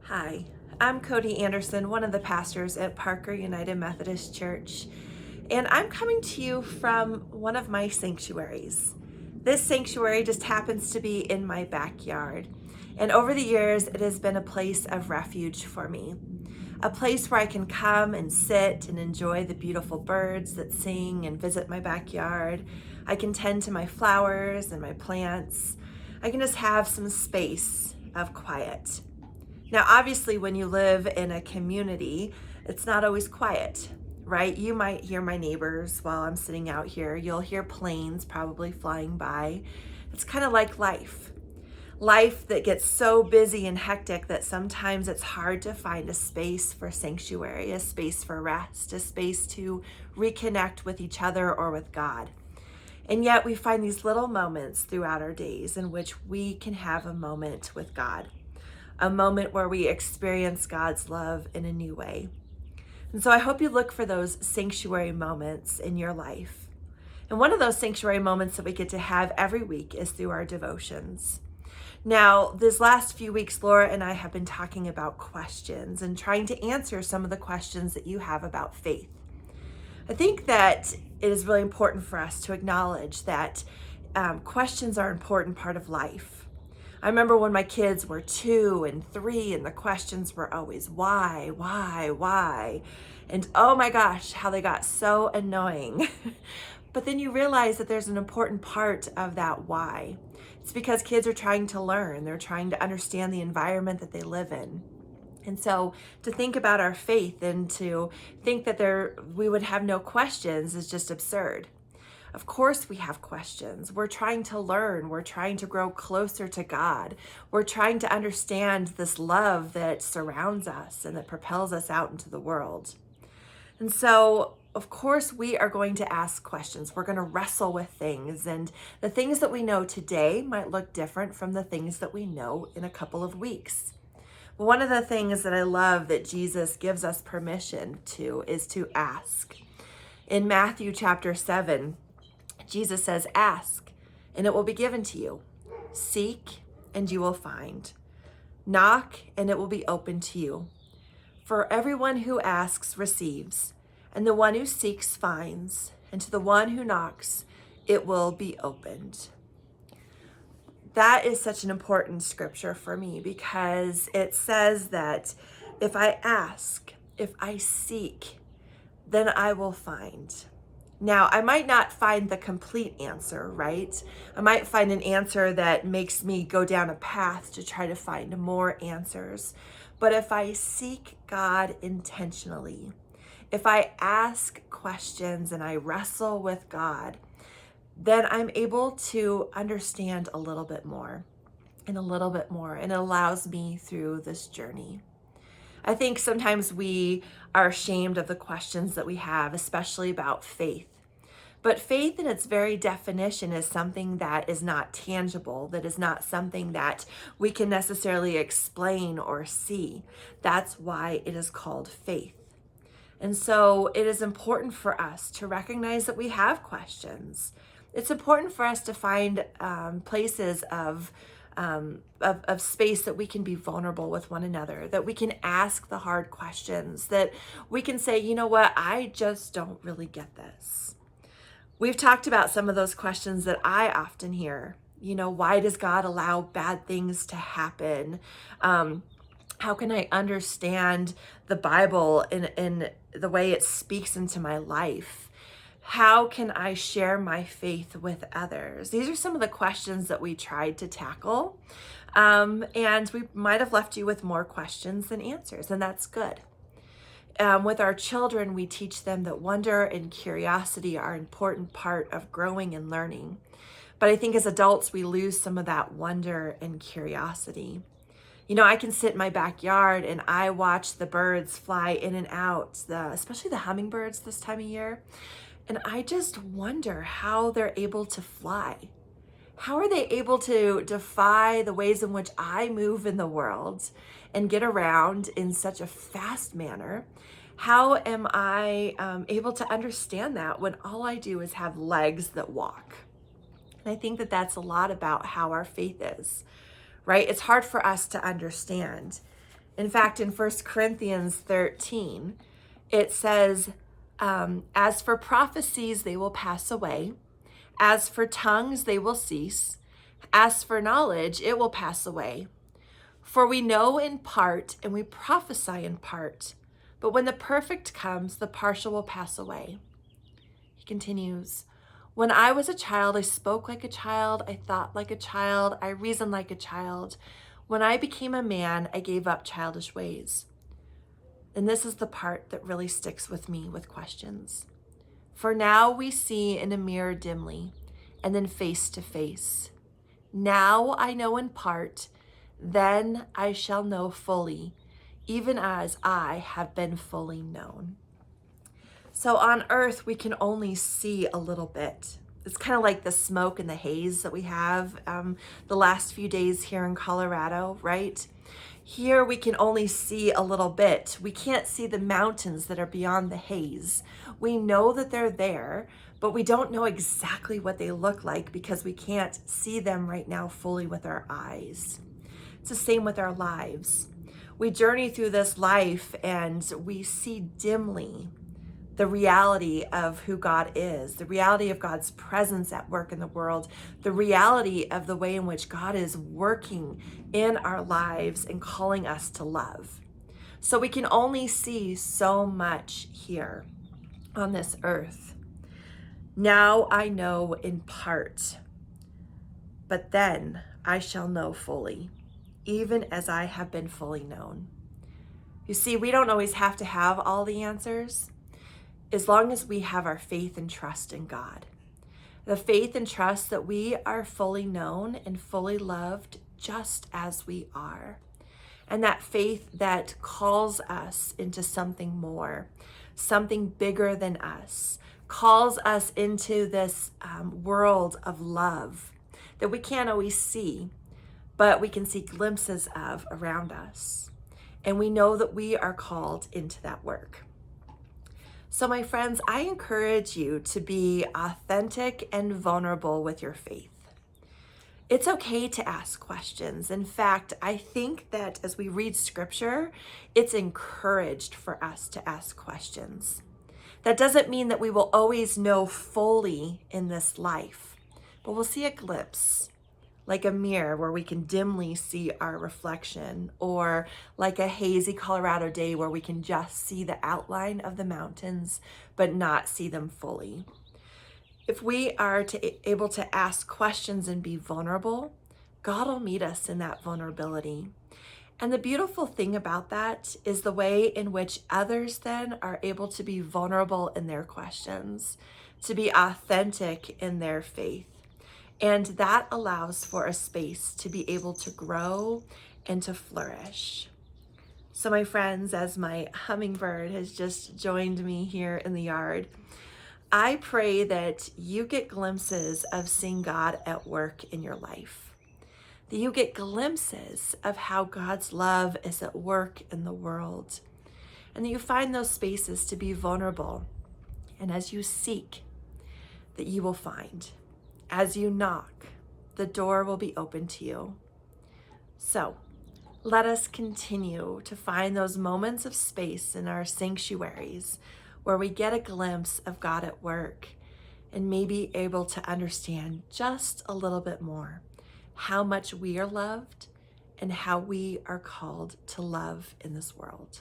Hi, I'm Cody Anderson, one of the pastors at Parker United Methodist Church, and I'm coming to you from one of my sanctuaries. This sanctuary just happens to be in my backyard, and over the years, it has been a place of refuge for me. A place where I can come and sit and enjoy the beautiful birds that sing and visit my backyard. I can tend to my flowers and my plants. I can just have some space of quiet. Now, obviously, when you live in a community, it's not always quiet, right? You might hear my neighbors while I'm sitting out here. You'll hear planes probably flying by. It's kind of like life. Life that gets so busy and hectic that sometimes it's hard to find a space for sanctuary, a space for rest, a space to reconnect with each other or with God. And yet we find these little moments throughout our days in which we can have a moment with God, a moment where we experience God's love in a new way. And so I hope you look for those sanctuary moments in your life. And one of those sanctuary moments that we get to have every week is through our devotions. Now, this last few weeks, Laura and I have been talking about questions and trying to answer some of the questions that you have about faith. I think that it is really important for us to acknowledge that questions are an important part of life. I remember when my kids were 2 and 3 and the questions were always why? And oh my gosh, how they got so annoying. But then you realize that there's an important part of that why. It's because kids are trying to learn. They're trying to understand the environment that they live in. And so to think about our faith and to think that we would have no questions is just absurd. Of course we have questions. We're trying to learn. We're trying to grow closer to God. We're trying to understand this love that surrounds us and that propels us out into the world. And so, of course, we are going to ask questions. We're going to wrestle with things. And the things that we know today might look different from the things that we know in a couple of weeks. But one of the things that I love that Jesus gives us permission to is to ask. In Matthew chapter 7, Jesus says, "Ask, and it will be given to you. Seek, and you will find. Knock, and it will be open to you. For everyone who asks receives, and the one who seeks finds, and to the one who knocks, it will be opened." That is such an important scripture for me because it says that if I ask, if I seek, then I will find. Now, I might not find the complete answer, right? I might find an answer that makes me go down a path to try to find more answers. But if I seek God intentionally, if I ask questions and I wrestle with God, then I'm able to understand a little bit more and a little bit more, and it allows me through this journey. I think sometimes we are ashamed of the questions that we have, especially about faith. But faith in its very definition is something that is not tangible, that is not something that we can necessarily explain or see. That's why it is called faith. And so it is important for us to recognize that we have questions. It's important for us to find places of space that we can be vulnerable with one another, that we can ask the hard questions, that we can say, you know what, I just don't really get this. We've talked about some of those questions that I often hear. You know, why does God allow bad things to happen? How can I understand the Bible in the way it speaks into my life? How can I share my faith with others? These are some of the questions that we tried to tackle. And we might have left you with more questions than answers, and that's good. With our children, we teach them that wonder and curiosity are an important part of growing and learning. But I think as adults, we lose some of that wonder and curiosity. You know, I can sit in my backyard and I watch the birds fly in and out, especially the hummingbirds this time of year. And I just wonder how they're able to fly. How are they able to defy the ways in which I move in the world and get around in such a fast manner? How am I able to understand that when all I do is have legs that walk? And I think that that's a lot about how our faith is, right? It's hard for us to understand. In fact, in 1 Corinthians 13, it says, as for prophecies, they will pass away. As for tongues, they will cease. As for knowledge, it will pass away. For we know in part and we prophesy in part. But when the perfect comes, the partial will pass away. He continues, when I was a child, I spoke like a child. I thought like a child. I reasoned like a child. When I became a man, I gave up childish ways. And this is the part that really sticks with me with questions. For now we see in a mirror dimly, and then face to face. Now I know in part, then I shall know fully, even as I have been fully known. So on earth, we can only see a little bit. It's kind of like the smoke and the haze that we have the last few days here in Colorado, right? Here we can only see a little bit. We can't see the mountains that are beyond the haze. We know that they're there, but we don't know exactly what they look like because we can't see them right now fully with our eyes. It's the same with our lives. We journey through this life and we see dimly the reality of who God is, the reality of God's presence at work in the world, the reality of the way in which God is working in our lives and calling us to love. So we can only see so much here on this earth. Now I know in part, but then I shall know fully, even as I have been fully known. You see, we don't always have to have all the answers, as long as we have our faith and trust in God. The faith and trust that we are fully known and fully loved just as we are. And that faith that calls us into something more, something bigger than us, calls us into this world of love that we can't always see, but we can see glimpses of around us. And we know that we are called into that work. So my friends, I encourage you to be authentic and vulnerable with your faith. It's okay to ask questions. In fact, I think that as we read scripture, it's encouraged for us to ask questions. That doesn't mean that we will always know fully in this life, but we'll see a glimpse, like a mirror where we can dimly see our reflection, or like a hazy Colorado day where we can just see the outline of the mountains, but not see them fully. If we are able to ask questions and be vulnerable, God will meet us in that vulnerability. And the beautiful thing about that is the way in which others then are able to be vulnerable in their questions, to be authentic in their faith. And that allows for a space to be able to grow and to flourish. So my friends, as my hummingbird has just joined me here in the yard, I pray that you get glimpses of seeing God at work in your life, that you get glimpses of how God's love is at work in the world, and that you find those spaces to be vulnerable. And as you seek, that you will find. As you knock, the door will be open to you. So let us continue to find those moments of space in our sanctuaries where we get a glimpse of God at work and maybe able to understand just a little bit more how much we are loved and how we are called to love in this world.